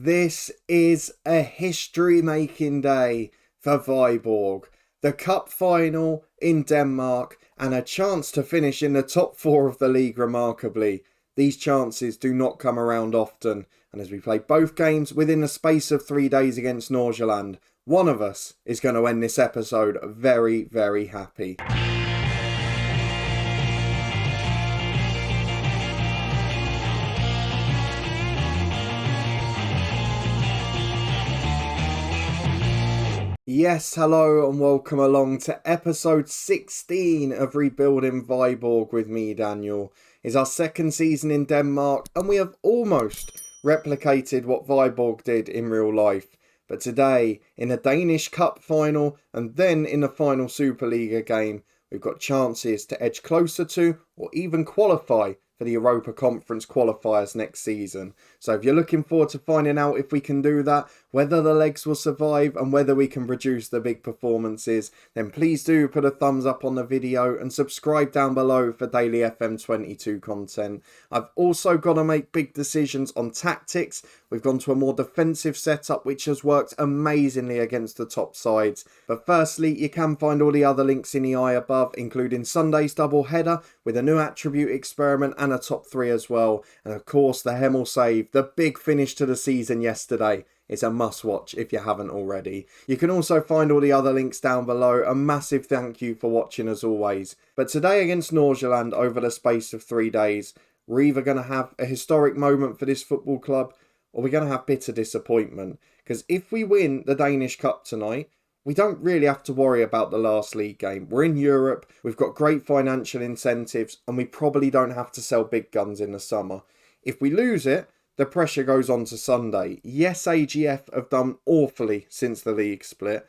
This is a history-making day for Viborg. The cup final in Denmark and a chance to finish in the top four of the league remarkably. These chances do not come around often, and as we play both games within the space of 3 days against Nordsjaelland, one of us is going to end this episode very, very happy. Yes, hello and welcome along to episode 16 of Rebuilding Viborg with me, Daniel. It's our second season in Denmark and we have almost replicated what Viborg did in real life. But today, in a Danish Cup final and then in the final Superliga game, we've got chances to edge closer to or even qualify for the Europa Conference qualifiers next season. So if you're looking forward to finding out if we can do that, whether the legs will survive and whether we can produce the big performances, then please do put a thumbs up on the video and subscribe down below for daily FM22 content. I've also got to make big decisions on tactics. We've gone to a more defensive setup which has worked amazingly against the top sides. But firstly, you can find all the other links in the eye above, including Sunday's double header with a new attribute experiment and a top 3 as well. And of course the Hemel save, the big finish to the season yesterday. It's a must watch if you haven't already. You can also find all the other links down below. A massive thank you for watching as always. But today against Nordsjaelland over the space of 3 days, we're either going to have a historic moment for this football club or we're going to have bitter disappointment. Because if we win the Danish Cup tonight, we don't really have to worry about the last league game. We're in Europe, we've got great financial incentives, and we probably don't have to sell big guns in the summer. If we lose it, the pressure goes on to Sunday. Yes, AGF have done awfully since the league split,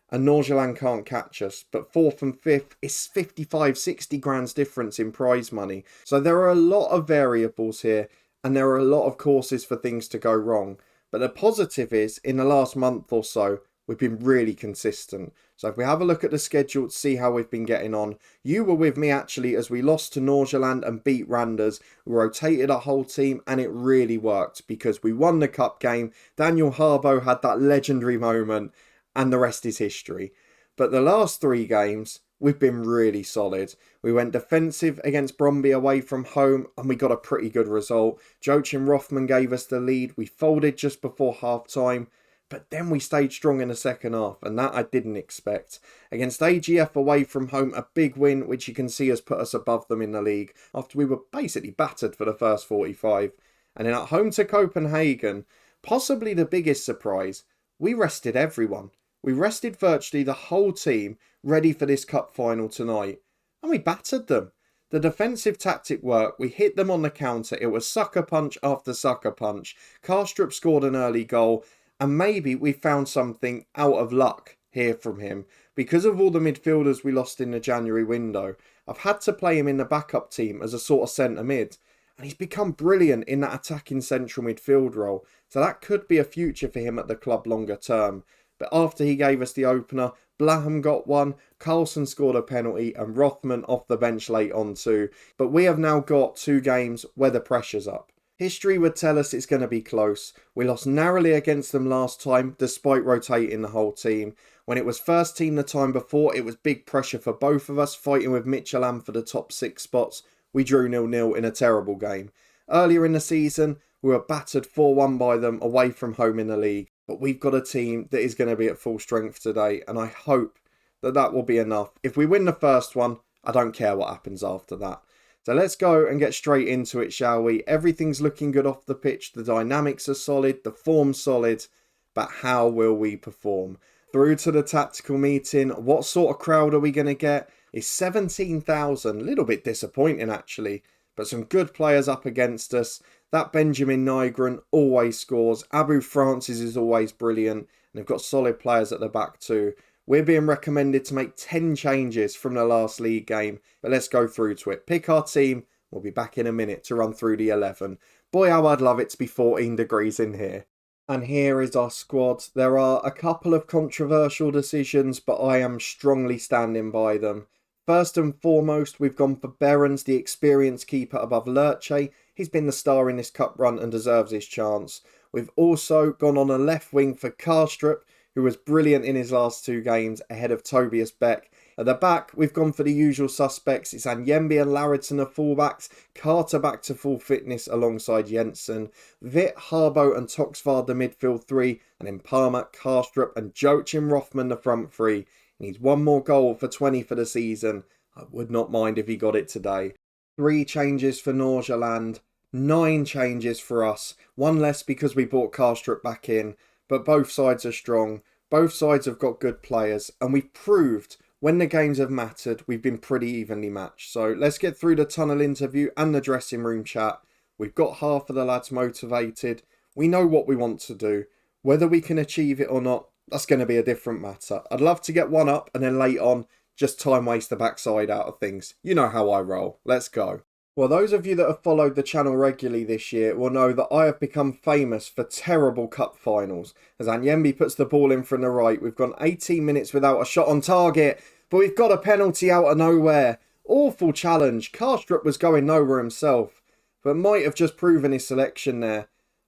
and Nordsjaelland can't catch us. But 4th and 5th, it's 55-60 grand's difference in prize money. So there are a lot of variables here, and there are a lot of courses for things to go wrong. But the positive is, in the last month or so, we've been really consistent. So if we have a look at the schedule to see how we've been getting on. You were with me actually as we lost to Nordsjaelland and beat Randers. We rotated our whole team and it really worked because we won the cup game. Daniel Harbo had that legendary moment and the rest is history. But the last 3 games, we've been really solid. We went defensive against Brøndby away from home and we got a pretty good result. Joachim Rothman gave us the lead. We folded just before half time. But then we stayed strong in the second half, and that I didn't expect. Against AGF away from home, a big win, which you can see has put us above them in the league, after we were basically battered for the first 45. And then at home to Copenhagen, possibly the biggest surprise, we rested everyone. We rested virtually the whole team, ready for this cup final tonight. And we battered them. The defensive tactic worked, we hit them on the counter, it was sucker punch after sucker punch. Karstrup scored an early goal, and maybe we found something out of luck here from him. Because of all the midfielders we lost in the January window, I've had to play him in the backup team as a sort of centre mid. And he's become brilliant in that attacking central midfield role. So that could be a future for him at the club longer term. But after he gave us the opener, Blaham got one, Carlson scored a penalty and Rothman off the bench late on too. But we have now got 2 games where the pressure's up. History would tell us it's going to be close. We lost narrowly against them last time, despite rotating the whole team. When it was first team the time before, it was big pressure for both of us, fighting with Nordsjaelland for the top 6 spots. We drew 0-0 in a terrible game. Earlier in the season, we were battered 4-1 by them away from home in the league. But we've got a team that is going to be at full strength today, and I hope that that will be enough. If we win the first one, I don't care what happens after that. So let's go and get straight into it, shall we? Everything's looking good off the pitch. The dynamics are solid. The form's solid. But how will we perform? Through to the tactical meeting. What sort of crowd are we going to get? It's 17,000. A little bit disappointing, actually. But some good players up against us. That Benjamin Nygren always scores. Abu Francis is always brilliant. And they've got solid players at the back too. We're being recommended to make 10 changes from the last league game, but let's go through to it. Pick our team. We'll be back in a minute to run through the 11. Boy, how I'd love it to be 14 degrees in here. And here is our squad. There are a couple of controversial decisions, but I am strongly standing by them. First and foremost, we've gone for Behrens, the experienced keeper above Lerche. He's been the star in this cup run and deserves his chance. We've also gone on a left wing for Karstrup, who was brilliant in his last 2 games ahead of Tobias Beck. At the back, we've gone for the usual suspects. It's Anyembi and Lauritsen are fullbacks, Carter back to full fitness alongside Jensen, Witt, Harbo and Toxvard the midfield 3, and then Palmer, Karstrup and Joachim Rothman the front 3. He needs 1 more goal for 20 for the season. I would not mind if he got it today. 3 changes for Nordsjaelland, 9 changes for us, 1 less because we brought Karstrup back in, but both sides are strong, both sides have got good players, and we've proved when the games have mattered, we've been pretty evenly matched. So let's get through the tunnel interview and the dressing room chat. We've got half of the lads motivated. We know what we want to do. Whether we can achieve it or not, that's going to be a different matter. I'd love to get 1 up and then late on, just time waste the backside out of things. You know how I roll. Let's go. Well, those of you that have followed the channel regularly this year will know that I have become famous for terrible cup finals. As Anyembi puts the ball in from the right, we've gone 18 minutes without a shot on target, but we've got a penalty out of nowhere. Awful challenge. Karstrup was going nowhere himself, but might have just proven his selection there.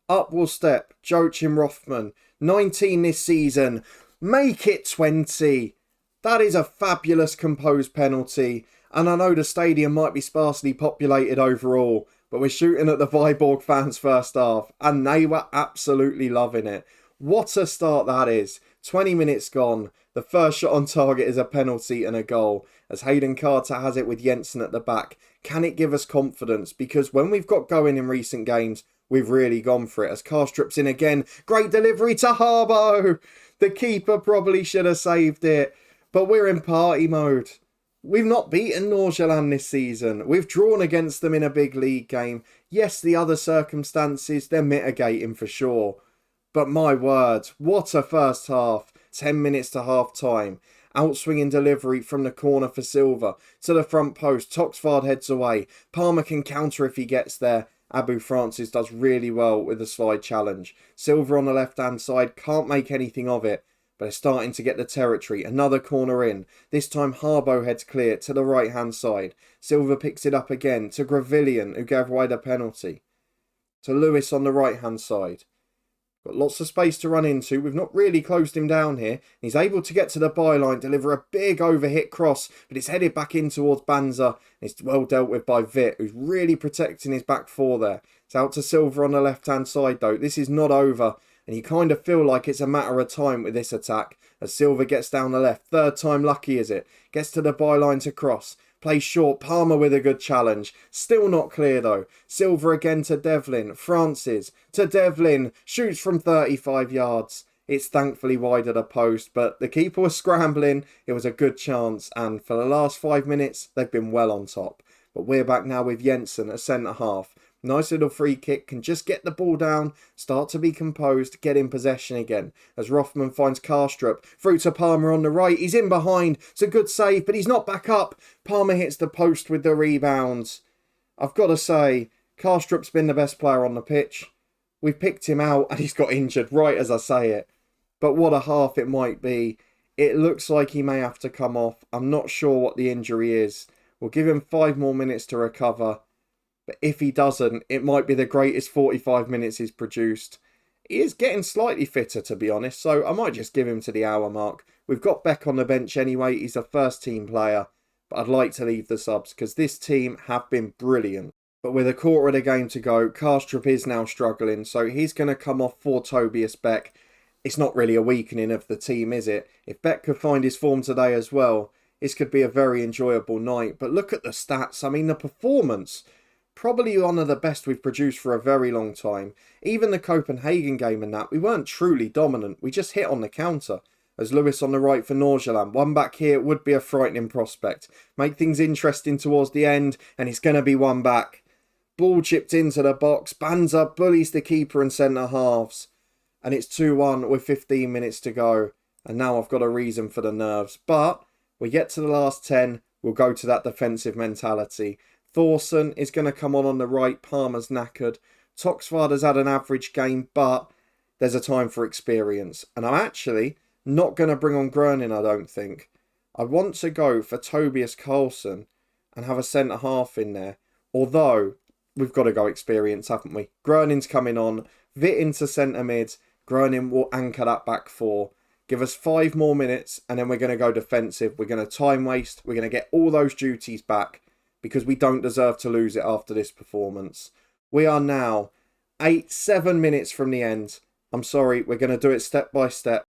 Up will step Joachim Rothman, 19 this season. Make it 20. That is a fabulous composed penalty. And I know the stadium might be sparsely populated overall, but we're shooting at the Viborg fans first half, and they were absolutely loving it. What a start that is. 20 minutes gone. The first shot on target is a penalty and a goal, as Hayden Carter has it with Jensen at the back. Can it give us confidence? Because when we've got going in recent games, we've really gone for it. As Karstrup's in again. Great delivery to Harbo. The keeper probably should have saved it, but we're in party mode. We've not beaten Nordsjaelland this season. We've drawn against them in a big league game. Yes, the other circumstances, they're mitigating for sure. But my word, what a first half. 10 minutes to half time. Outswinging delivery from the corner for Silva. To the front post. Toxvard heads away. Palmer can counter if he gets there. Abu Francis does really well with the slide challenge. Silva on the left-hand side can't make anything of it, but they're starting to get the territory. Another corner in. This time Harbo heads clear to the right-hand side. Silva picks it up again to Gravillion, who gave away the penalty. To Lewis on the right-hand side. Got lots of space to run into. We've not really closed him down here. He's able to get to the byline, deliver a big overhit cross, but it's headed back in towards Banza. It's well dealt with by Witt, who's really protecting his back four there. It's out to Silva on the left-hand side, though. This is not over, and you kind of feel like it's a matter of time with this attack, as Silva gets down the left. Third time lucky, is it? Gets to the byline to cross. Plays short, Palmer with a good challenge. Still not clear though. Silva again to Devlin. Francis to Devlin. Shoots from 35 yards. It's thankfully wide at a post, but the keeper was scrambling. It was a good chance, and for the last 5 minutes, they've been well on top. But we're back now with Jensen at centre-half. Nice little free kick, can just get the ball down, start to be composed, get in possession again. As Rothman finds Karstrup, through to Palmer on the right, he's in behind, it's a good save, but he's not back up. Palmer hits the post with the rebounds. I've got to say, Karstrup's been the best player on the pitch. We've picked him out and he's got injured right as I say it. But what a half it might be. It looks like he may have to come off. I'm not sure what the injury is. We'll give him 5 more minutes to recover. But if he doesn't, it might be the greatest 45 minutes he's produced. He is getting slightly fitter, to be honest, so I might just give him to the hour mark. We've got Beck on the bench anyway. He's a first team player, but I'd like to leave the subs because this team have been brilliant. But with a quarter of the game to go, Karstrup is now struggling, so he's going to come off for Tobias Beck. It's not really a weakening of the team, is it? If Beck could find his form today as well, this could be a very enjoyable night. But look at the stats. I mean, the performance, probably one of the best we've produced for a very long time. Even the Copenhagen game and that, we weren't truly dominant. We just hit on the counter. As Lewis on the right for Nordsjaelland. One back here would be a frightening prospect. Make things interesting towards the end, and it's going to be one back. Ball chipped into the box. Banza bullies the keeper and centre halves. And it's 2-1 with 15 minutes to go. And now I've got a reason for the nerves. But we get to the last 10. We'll go to that defensive mentality. Thorson is going to come on the right. Palmer's knackered. Toxvard has had an average game, but there's a time for experience. And I'm actually not going to bring on Gröning, I don't think. I want to go for Tobias Karlsson and have a centre-half in there. Although, we've got to go experience, haven't we? Gröning's coming on. Vit into centre mid. Groening will anchor that back four. Give us 5 more minutes and then we're going to go defensive. We're going to time waste. We're going to get all those duties back because we don't deserve to lose it after this performance. We are now 7 minutes from the end. I'm sorry, we're going to do it step by step.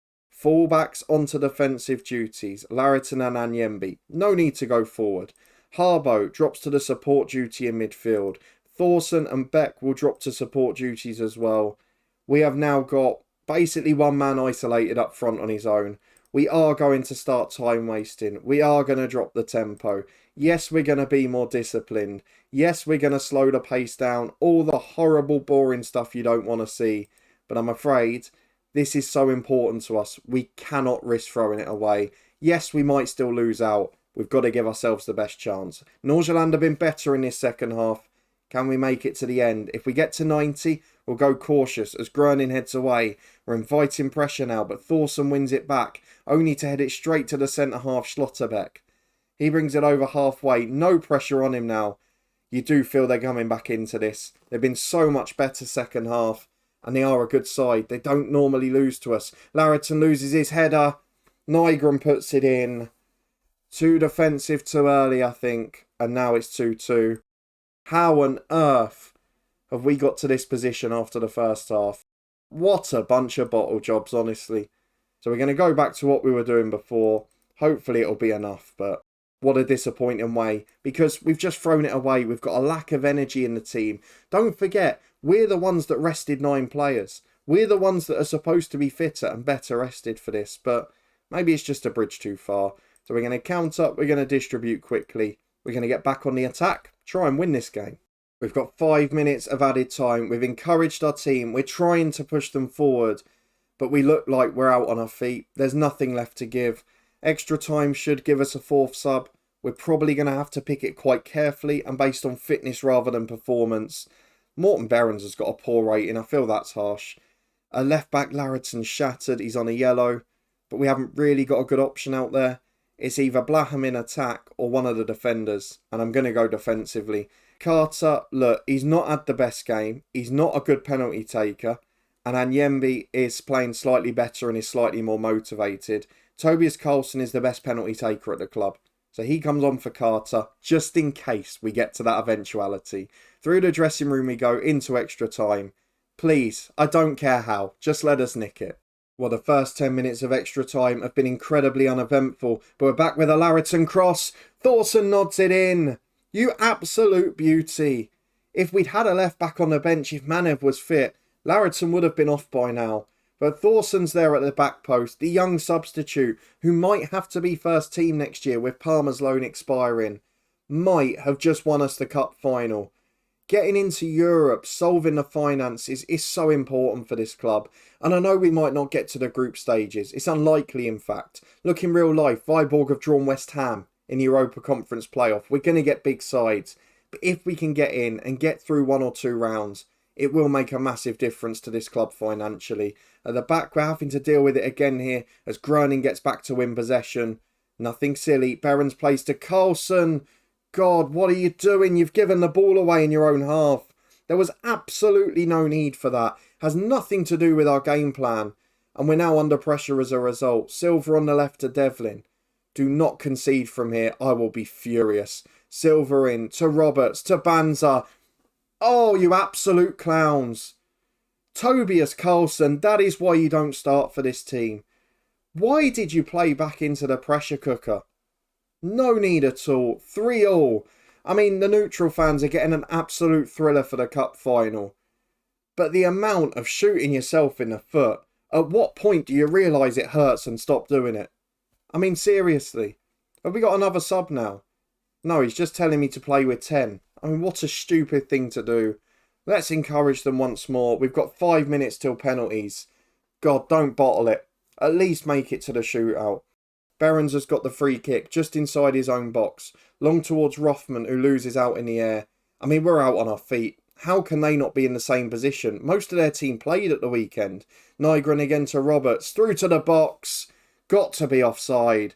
Fullbacks onto defensive duties. Larriton and Anyembi. No need to go forward. Harbo drops to the support duty in midfield. Thorson and Beck will drop to support duties as well. We have now got basically one man isolated up front on his own. We are going to start time wasting. We are going to drop the tempo. Yes, we're going to be more disciplined. Yes, we're going to slow the pace down. All the horrible, boring stuff you don't want to see. But I'm afraid this is so important to us. We cannot risk throwing it away. Yes, we might still lose out. We've got to give ourselves the best chance. Nordsjaelland have been better in this second half. Can we make it to the end? If we get to 90, we'll go cautious as Groening heads away. We're inviting pressure now, but Thorson wins it back, only to head it straight to the centre-half Schlotterbeck. He brings it over halfway. No pressure on him now. You do feel they're coming back into this. They've been so much better second half, and they are a good side. They don't normally lose to us. Larriton loses his header. Nygren puts it in. Too defensive too early, I think, and now it's 2-2. How on earth have we got to this position after the first half? What a bunch of bottle jobs, honestly. So we're going to go back to what we were doing before. Hopefully it'll be enough, but what a disappointing way. Because we've just thrown it away. We've got a lack of energy in the team. Don't forget, we're the ones that rested 9 players. We're the ones that are supposed to be fitter and better rested for this. But maybe it's just a bridge too far. So we're going to count up. We're going to distribute quickly. We're going to get back on the attack. Try and win this game. We've got 5 minutes of added time. We've encouraged our team. We're trying to push them forward. But we look like we're out on our feet. There's nothing left to give. Extra time should give us a 4th sub. We're probably going to have to pick it quite carefully and based on fitness rather than performance. Morton Behrens has got a poor rating. I feel that's harsh. A left back Larriton's shattered. He's on a yellow. But we haven't really got a good option out there. It's either Blaham in attack or one of the defenders. And I'm going to go defensively. Carter, look, he's not had the best game. He's not a good penalty taker. And Anyembi is playing slightly better and is slightly more motivated. Tobias Karlsson is the best penalty taker at the club. So he comes on for Carter, just in case we get to that eventuality. Through the dressing room we go into extra time. Please, I don't care how, just let us nick it. Well, the first 10 minutes of extra time have been incredibly uneventful, but we're back with a Larriton cross. Thorson nods it in. You absolute beauty. If we'd had a left back on the bench, if Manev was fit, Larriton would have been off by now. But Thorson's there at the back post, the young substitute, who might have to be first team next year with Palmer's loan expiring. Might have just won us the cup final. Getting into Europe, solving the finances is so important for this club. And I know we might not get to the group stages. It's unlikely, in fact. Look, in real life, Viborg have drawn West Ham in the Europa Conference playoff. We're going to get big sides. But if we can get in and get through 1 or 2 rounds, it will make a massive difference to this club financially. At the back, we're having to deal with it again here as Groening gets back to win possession. Nothing silly. Behrens plays to Karlsson. God, what are you doing? You've given the ball away in your own half. There was absolutely no need for that. Has nothing to do with our game plan. And we're now under pressure as a result. Silva on the left to Devlin. Do not concede from here. I will be furious. Silva in to Roberts to Banza. Oh, you absolute clowns. Tobias Karlsson, that is why you don't start for this team. Why did you play back into the pressure cooker? No need at all. 3-3. I mean, the neutral fans are getting an absolute thriller for the cup final. But the amount of shooting yourself in the foot, at what point do you realise it hurts and stop doing it? I mean, seriously. Have we got another sub now? No, he's just telling me to play with 10. I mean, what a stupid thing to do. Let's encourage them once more. We've got 5 minutes till penalties. God, don't bottle it. At least make it to the shootout. Behrens has got the free kick just inside his own box. Long towards Rothman, who loses out in the air. I mean, we're out on our feet. How can they not be in the same position? Most of their team played at the weekend. Nygren again to Roberts. Through to the box. Got to be offside.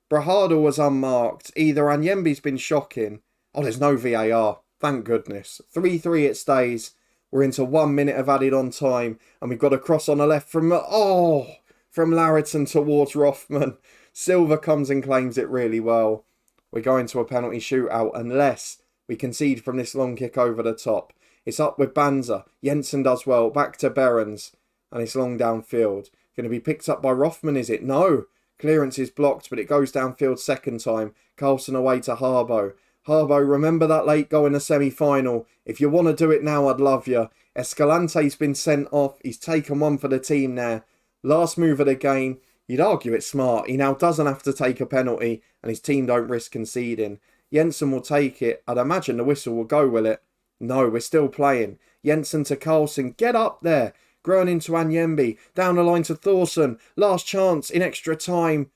Brahada was unmarked. Either Anyembi's been shocking. Oh, there's no VAR. Thank goodness. 3-3 it stays. We're into 1 minute of added on time, and we've got a cross on the left from Lauritzen towards Rothman. Silva comes and claims it really well. We're going to a penalty shootout unless we concede from this long kick over the top. It's up with Banza. Jensen does well. Back to Behrens. And it's long downfield. Going to be picked up by Rothman, is it? No. Clearance is blocked, but it goes downfield second time. Carlson away to Harbo. Harbo, remember that late goal in the semi-final? If you want to do it now, I'd love you. Escalante's been sent off. He's taken one for the team there. Last move of the game. You'd argue it's smart. He now doesn't have to take a penalty, and his team don't risk conceding. Jensen will take it. I'd imagine the whistle will go, will it? No, we're still playing. Jensen to Carlson. Get up there. Groening to Anyembi. Down the line to Thorson. Last chance in extra time.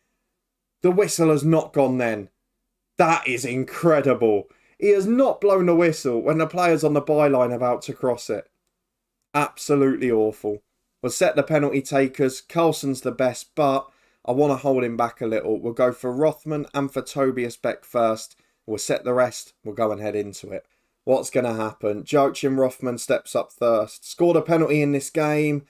The whistle has not gone then. That is incredible. He has not blown the whistle when the player's on the byline about to cross it. Absolutely awful. We'll set the penalty takers. Carlson's the best, but I want to hold him back a little. We'll go for Rothman and for Tobias Beck first. We'll set the rest. We'll go and head into it. What's going to happen? Joachim Rothman steps up first. Scored a penalty in this game.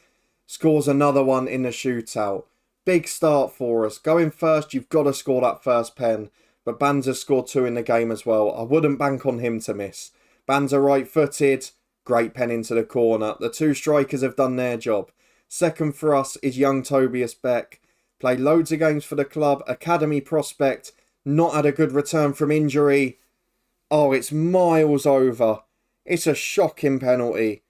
Scores another one in the shootout. Big start for us. Going first, you've got to score that first pen. But Banza scored 2 in the game as well. I wouldn't bank on him to miss. Banza right-footed. Great pen into the corner. The 2 strikers have done their job. Second for us is young Tobias Beck. Played loads of games for the club. Academy prospect. Not had a good return from injury. Oh, it's miles over. It's a shocking penalty.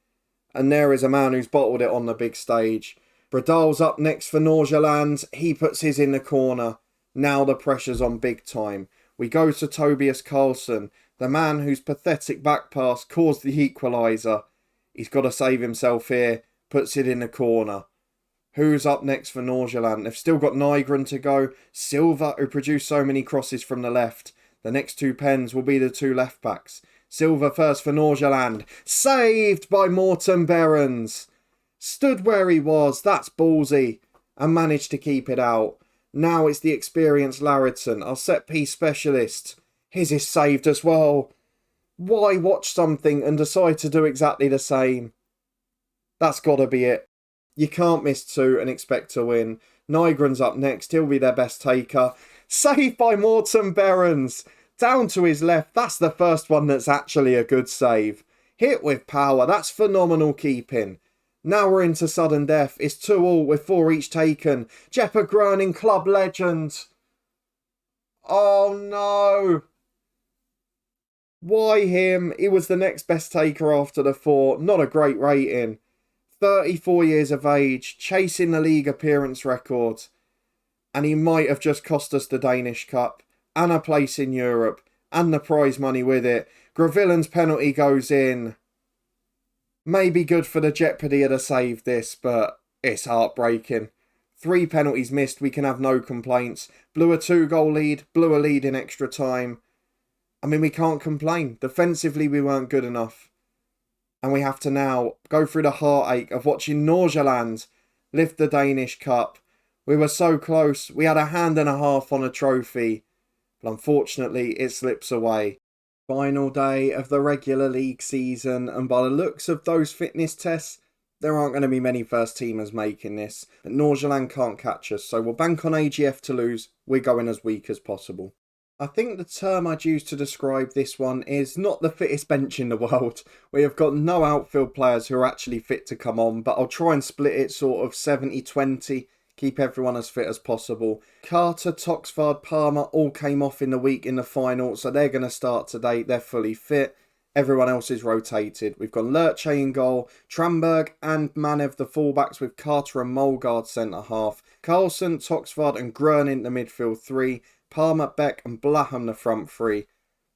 And there is a man who's bottled it on the big stage. Bradal's up next for Nordsjaelland. He puts his in the corner. Now the pressure's on big time. We go to Tobias Carlson, the man whose pathetic back pass caused the equaliser. He's got to save himself here. Puts it in the corner. Who's up next for Nordsjaelland? They've still got Nygren to go. Silva, who produced so many crosses from the left. The next 2 pens will be the 2 left backs. Silva first for Nordsjaelland. Saved by Morten Behrens. Stood where he was. That's ballsy. And managed to keep it out. Now it's the experienced Lauritzen, our set-piece specialist. His is saved as well. Why watch something and decide to do exactly the same? That's got to be it. You can't miss 2 and expect to win. Nygren's up next. He'll be their best taker. Saved by Morten Behrens. Down to his left. That's the first one that's actually a good save. Hit with power. That's phenomenal keeping. Now we're into sudden death. It's 2-2 with 4 each taken. Jeppe Groening, club legend. Oh no. Why him? He was the next best taker after the 4. Not a great rating. 34 years of age. Chasing the league appearance record. And he might have just cost us the Danish Cup. And a place in Europe. And the prize money with it. Gravillen's penalty goes in. Maybe good for the jeopardy of the save this, but it's heartbreaking. 3 penalties missed, we can have no complaints. Blew a 2-goal lead, blew a lead in extra time. I mean, we can't complain. Defensively, we weren't good enough. And we have to now go through the heartache of watching Nordsjaelland lift the Danish Cup. We were so close. We had a hand and a half on a trophy. But unfortunately, it slips away. Final day of the regular league season, and by the looks of those fitness tests, there aren't going to be many first teamers making this. But Nordsjaelland can't catch us, so we'll bank on AGF to lose. We're going as weak as possible. I think the term I'd use to describe this one is not the fittest bench in the world. We have got no outfield players who are actually fit to come on, but I'll try and split it sort of 70-20. Keep everyone as fit as possible. Carter, Toxvard, Palmer all came off in the week in the final, so they're going to start today. They're fully fit. Everyone else is rotated. We've got Lerche in goal, Tramberg and Manev the fullbacks with Carter and Mulgaard centre half. Carlson, Toxvard and Groening the midfield 3. Palmer, Beck and Blaham the front 3.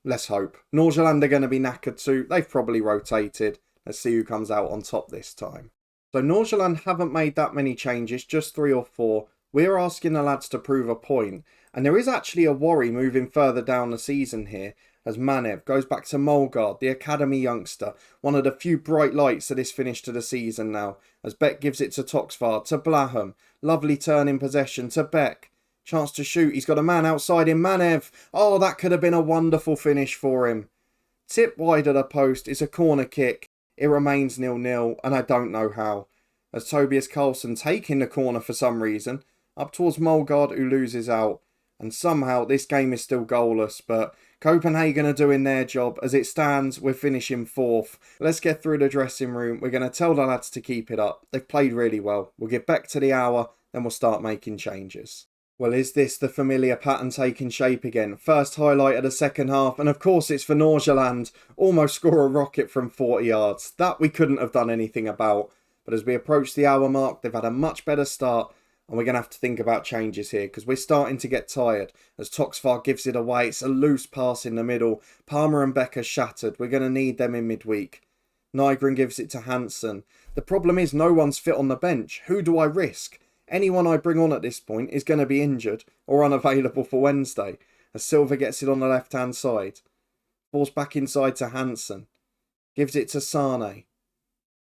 Let's hope. Nordsjaelland are going to be knackered too. They've probably rotated. Let's see who comes out on top this time. So Nordsjaelland haven't made that many changes, just 3 or 4. We're asking the lads to prove a point. And there is actually a worry moving further down the season here, as Manev goes back to Mulgaard, the academy youngster, one of the few bright lights of this finish to the season now, as Beck gives it to Toxvard, to Blaham. Lovely turn in possession to Beck. Chance to shoot, he's got a man outside in Manev. Oh, that could have been a wonderful finish for him. Tip wide of the post, it's a corner kick. It remains 0-0, and I don't know how, as Tobias Karlsson taking the corner for some reason, up towards Molgaard, who loses out, and somehow this game is still goalless, but Copenhagen are doing their job. As it stands, we're finishing 4th. Let's get through the dressing room. We're going to tell the lads to keep it up. They've played really well. We'll get back to the hour, then we'll start making changes. Well, is this the familiar pattern taking shape again? First highlight of the second half, and of course it's for Nordsjaelland. Almost score a rocket from 40 yards. That we couldn't have done anything about. But as we approach the hour mark, they've had a much better start, and we're going to have to think about changes here, because we're starting to get tired. As Toxvar gives it away, it's a loose pass in the middle. Palmer and Becker shattered. We're going to need them in midweek. Nygren gives it to Hansen. The problem is no one's fit on the bench. Who do I risk? Anyone I bring on at this point is going to be injured or unavailable for Wednesday, as Silva gets it on the left-hand side. Falls back inside to Hansen. Gives it to Sane.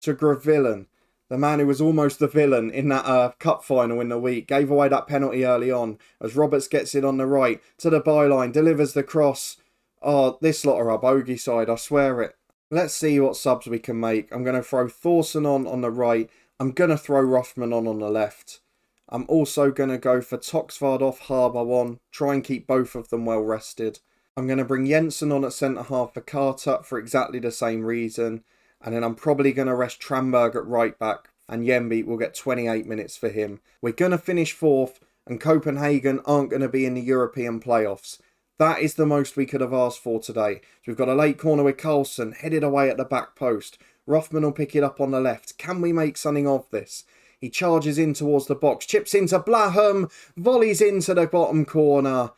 To Gravillen, the man who was almost the villain in that cup final in the week. Gave away that penalty early on, as Roberts gets it on the right. To the byline, delivers the cross. Oh, this lot are our bogey side, I swear it. Let's see what subs we can make. I'm going to throw Thorson on the right. I'm going to throw Rothman on the left. I'm also going to go for Toxvard off, Harbour on. Try and keep both of them well rested. I'm going to bring Jensen on at centre-half for Carter for exactly the same reason. And then I'm probably going to rest Tranberg at right back. And Yenby will get 28 minutes for him. We're going to finish 4th. And Copenhagen aren't going to be in the European playoffs. That is the most we could have asked for today. So we've got a late corner with Karlsson. Headed away at the back post. Rothman will pick it up on the left. Can we make something of this? He charges in towards the box. Chips into Blaham. Volleys into the bottom corner.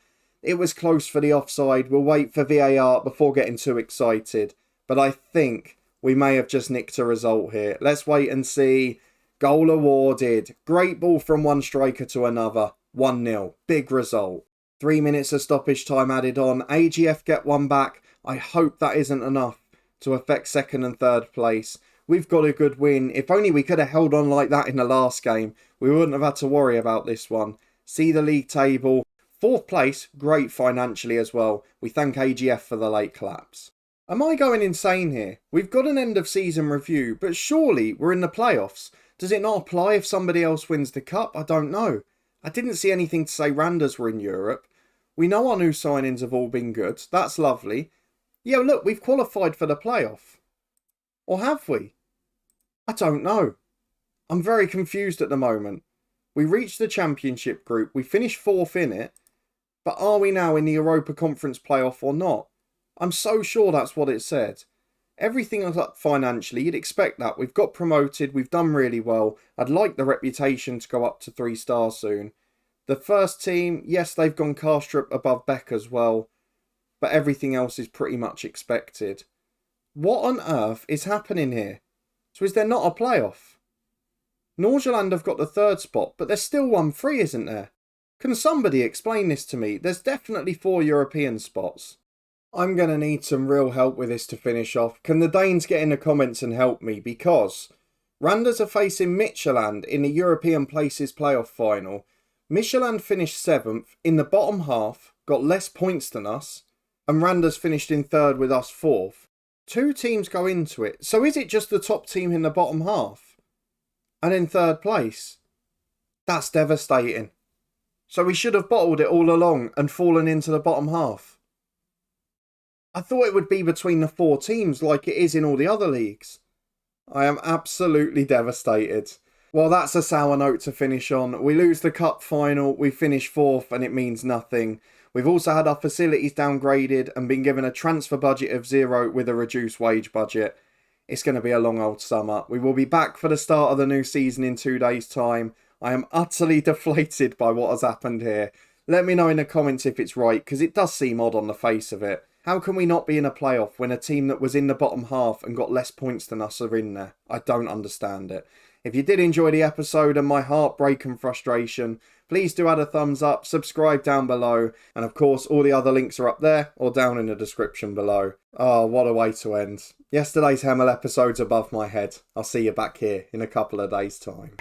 It was close for the offside. We'll wait for VAR before getting too excited. But I think we may have just nicked a result here. Let's wait and see. Goal awarded. Great ball from one striker to another. 1-0. Big result. 3 minutes of stoppage time added on. AGF get one back. I hope that isn't enough to affect 2nd and 3rd place. We've got a good win. If only we could have held on like that in the last game, we wouldn't have had to worry about this one. See the league table. 4th place, great financially as well. We thank AGF for the late collapse. Am I going insane here? We've got an end of season review, but surely we're in the playoffs. Does it not apply if somebody else wins the cup? I don't know. I didn't see anything to say Randers were in Europe. We know our new signings have all been good. That's lovely. Yeah, look, we've qualified for the playoff. Or have we? I don't know. I'm very confused at the moment. We reached the championship group. We finished 4th in it. But are we now in the Europa Conference playoff or not? I'm so sure that's what it said. Everything is up financially. You'd expect that. We've got promoted. We've done really well. I'd like the reputation to go up to 3 stars soon. The first team, yes, they've gone Karstrup above Beck as well. But everything else is pretty much expected. What on earth is happening here? So is there not a playoff? Nordsjaelland have got the 3rd spot, but there's still 1 free, isn't there? Can somebody explain this to me? There's definitely 4 European spots. I'm going to need some real help with this to finish off. Can the Danes get in the comments and help me? Because Randers are facing Midtjylland in the European Places playoff final. Midtjylland finished 7th in the bottom half, got less points than us, and Randers finished in 3rd with us 4th. 2 teams go into it. So is it just the top team in the bottom half? And in 3rd place? That's devastating. So we should have bottled it all along and fallen into the bottom half. I thought it would be between the 4 teams like it is in all the other leagues. I am absolutely devastated. Well, that's a sour note to finish on. We lose the cup final, we finish 4th and it means nothing. We've also had our facilities downgraded and been given a transfer budget of 0 with a reduced wage budget. It's going to be a long old summer. We will be back for the start of the new season in 2 days' time. I am utterly deflated by what has happened here. Let me know in the comments if it's right, because it does seem odd on the face of it. How can we not be in a playoff when a team that was in the bottom half and got less points than us are in there? I don't understand it. If you did enjoy the episode and my heartbreak and frustration, please do add a thumbs up, subscribe down below, and of course all the other links are up there or down in the description below. Oh, what a way to end. Yesterday's Hemel episode's above my head. I'll see you back here in a couple of days' time.